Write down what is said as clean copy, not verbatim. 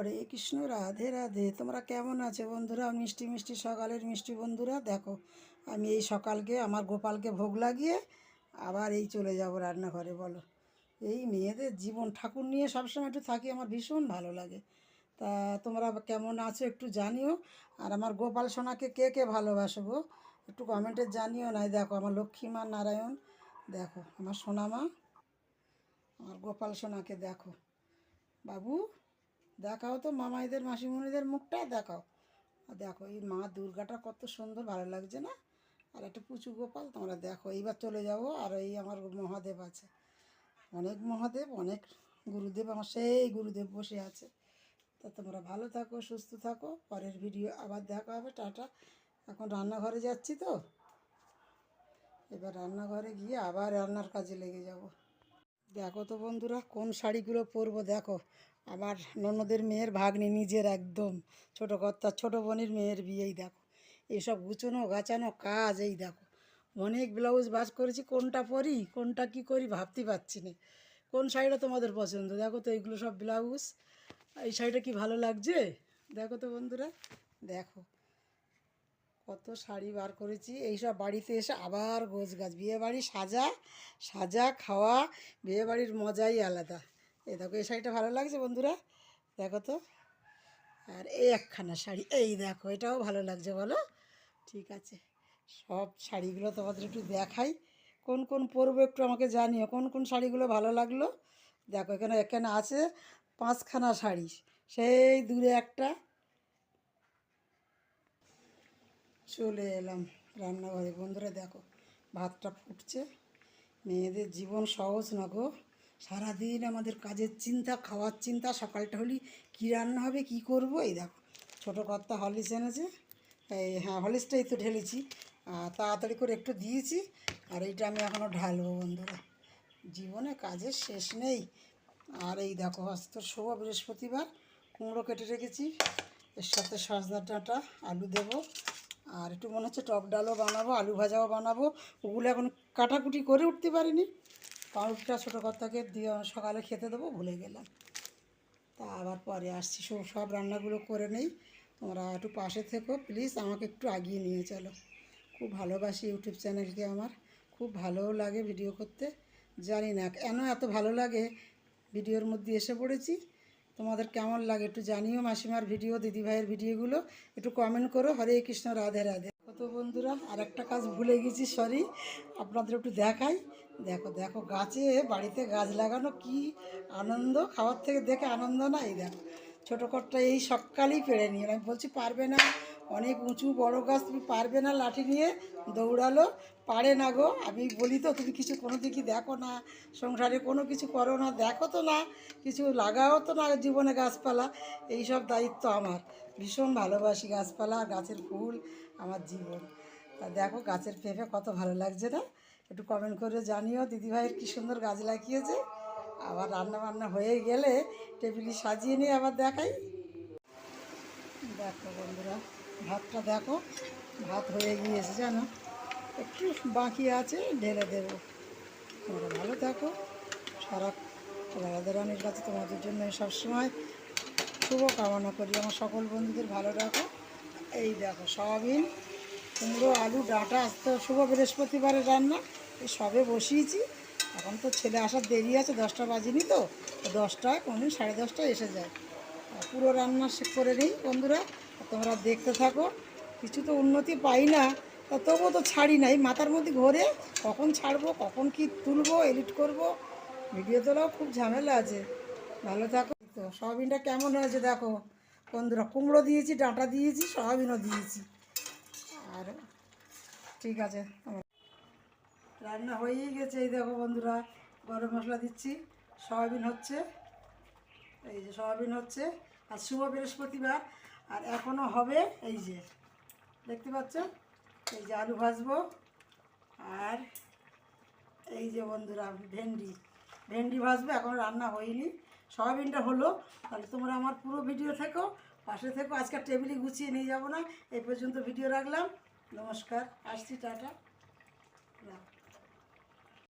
হরে কৃষ্ণ, রাধে রাধে। তোমরা কেমন আছো বন্ধুরা? মিষ্টি মিষ্টি সকালের মিষ্টি বন্ধুরা, দেখো আমি এই সকালকে আমার গোপালকে ভোগ লাগিয়ে আবার এই চলে যাব রান্নাঘরে। বলো, এই মেয়েদের জীবন, ঠাকুর নিয়ে সবসময় একটু থাকি, আমার ভীষণ ভালো লাগে। তা তোমরা কেমন আছো একটু জানিও। আর আমার গোপাল সোনাকে কে কে ভালোবাসো গো, একটু কমেন্টে জানিও। নাই দেখো আমার লক্ষ্মীমা নারায়ণ, দেখো আমার সোনামা, আমার গোপাল সোনাকে দেখো। বাবু, দেখাও তো মামাইদের মাসিমণিদের মুখটা দেখাও। আর দেখো এই মা দুর্গাটা কত সুন্দর, ভালো লাগছে না? আর একটা পুচু গোপাল, তোমরা দেখো। এইবার চলে যাব। আর এই আমার মহাদেব আছে, অনেক মহাদেব, অনেক গুরুদেব, আমার সেই গুরুদেব বসে আছে। তা তোমরা ভালো থাকো, সুস্থ থাকো। পরের ভিডিও আবার দেখা হবে, টাটা। এখন রান্নাঘরে যাচ্ছি তো, এবার রান্নাঘরে গিয়ে আবার রান্নার কাজে লেগে যাব। দেখো তো বন্ধুরা কোন শাড়িগুলো পরবো, দেখো আমার ননদের মেয়ের ভাগ্নি, নিজের একদম ছোটো কর্তার ছোটো বোনের মেয়ের বিয়েই দেখো এইসব গুছোনো গাছানো কাজ। এই দেখো অনেক ব্লাউজ বাজ করেছি, কোনটা পরি কোনটা কি করি ভাবতে পারছি না। কোন শাড়িটা তোমাদের পছন্দ? দেখো তো এইগুলো সব ব্লাউজ। এই শাড়িটা কি ভালো লাগছে? দেখো তো বন্ধুরা, দেখো কত শাড়ি বার করেছি। এইসব বাড়িতে এসে আবার গোছগাছ, বিয়েবাড়ি সাজা সাজা খাওয়া, বিয়েবাড়ির মজাই আলাদা। এই দেখো এই শাড়িটা ভালো লাগছে বন্ধুরা, দেখো তো। আর এই একখানা শাড়ি, এই দেখো এটাও ভালো লাগছে, বলো? ঠিক আছে, সব শাড়িগুলো তোমাদের একটু দেখাই। কোন কোন পরবো একটু আমাকে জানিও, কোন কোন শাড়িগুলো ভালো লাগলো। দেখো এখানে এখানে আছে 5খানা শাড়ি, সেই দূরে একটা। চলে এলাম রান্নাঘরে বন্ধুরা, দেখো ভাতটা ফুটছে। মেয়েদের জীবন সহজ না গো, সারাদিন আমাদের কাজের চিন্তা, খাওয়ার চিন্তা। সকালটা হলে কী রান্না হবে, কি করব। এই দেখো ছোটো কর্তা হরলিক্স এনেছে, এই হ্যাঁ হরলিক্সটাই তো ঢেলেছি, তাড়াতাড়ি করে একটু দিয়েছি। আর এইটা আমি এখনও ঢালবো বন্ধুরা, জীবনে কাজের শেষ নেই। আর এই দেখো আজ তো শুভ বৃহস্পতিবার, কুমড়ো কেটে রেখেছি, এর সাথে সজনা ডাঁটা আলু দেবো। আর একটু মনে হচ্ছে টক ডালও বানাবো, আলু ভাজাও বানাবো। ওগুলো এখন কাটাকুটি করে উঠতে পারিনি। পাউরুটিটা ছোটো কর্তাকে দিয়ে সকালে খেতে দেবো, ভুলে গেলাম। তা আবার পরে আসছি, সব রান্নাগুলো করে নেই। তোমরা একটু পাশে থেকো প্লিজ, আমাকে একটু আগিয়ে নিয়ে চলো। খুব ভালোবাসি ইউটিউব চ্যানেলকে আমার, খুব ভালোও লাগে ভিডিও করতে। জানি না কেন এত ভালো লাগে, ভিডিওর মধ্যে এসে পড়েছি। তোমাদের কেমন লাগে একটু জানিও। মাসিমার ভিডিও, দিদিভাইয়ের ভিডিওগুলো একটু কমেন্ট করো। হরে কৃষ্ণ, রাধে রাধে। কত বন্ধুরা আর একটা কাজ ভুলে গেছি, সরি, আপনাদের একটু দেখাই। দেখো দেখো গাছে, বাড়িতে গাছ লাগানো কি আনন্দ, খাওয়ার থেকে দেখে আনন্দ না? এই দেখো ছোটো কটটা এই সকালেই পেড়ে নিয়ে, আমি বলছি পারবে না, অনেক উঁচু বড় গাছ, তুমি পারবে না, লাঠি নিয়ে দৌড়ালো। পারে না গো, আমি বলি তো তুমি কিছু কোনো দিকই দেখো না, সংসারে কোনো কিছু করো না, দেখো তো না, কিছু লাগাও তো না জীবনে গাছপালা। এই সব দায়িত্ব আমার, ভীষণ ভালোবাসি গাছপালা, গাছের ফুল আমার জীবন। তা দেখো গাছের পেঁপে কত ভালো লাগছে না? একটু কমেন্ট করে জানিও দিদিভাইয়ের কী সুন্দর গাছ লাগিয়েছে। আবার রান্না বান্না হয়ে গেলে টেবিলে সাজিয়ে নিয়ে আবার দেখাই। দেখো বন্ধুরা ভাতটা দেখো, ভাত হয়ে গিয়েছে জানো, একটু বাকি আছে, ঢেলে দেবো। তোমরা ভালো থাকো, সারা রাধা রানীর কাছে তোমাদের জন্য সবসময় শুভ কামনা করি। আমার সকল বন্ধুদের ভালো রাখো। এই দেখো সয়াবিন, কুমড়ো, আলু, ডাঁটা, আজ তো শুভ বৃহস্পতিবারের রান্না, এই সবে বসিয়েছি। এখন তো ছেলে আসার দেরি আছে, 10টা বাজেনি তো, 10টায় কোনদিন 10:30টায় এসে যায়। পুরো রান্না করে নিই বন্ধুরা, তোমরা দেখতে থাকো। কিছু তো উন্নতি পাই না, তা তবুও তো ছাড়ি নাই, মাথার মধ্যে ঘোরে কখন ছাড়বো, কখন কি তুলবো, এডিট করব, ভিডিও তোলাও খুব ঝামেলা আছে। ভালো থাকো। তো সয়াবিনটা কেমন হয়েছে দেখো বন্ধুরা, কুমড়ো দিয়েছি, ডাঁটা দিয়েছি, সয়াবিনও দিয়েছি। আর ঠিক আছে, রান্না হয়েই গেছে। এই দেখো বন্ধুরা গরম মশলা দিচ্ছি, সয়াবিন হচ্ছে, এই যে সয়াবিন হচ্ছে। আর শুভ বৃহস্পতিবার, আর এখনও হবে। এই যে দেখতে পাচ্ছ, এই যে আলু ভাজবো। আর এই যে বন্ধুরা ভেন্ডি, ভেন্ডি ভাজবো, এখনও রান্না হয়নি। সয়াবিনটা হলো। তাহলে তোমরা আমার পুরো ভিডিও থেকো, পাশে থেকো। আজকে টেবিলে গুছিয়ে নিয়ে যাব না, এই পর্যন্ত ভিডিও রাখলাম। নমস্কার, আসছি, টাটা।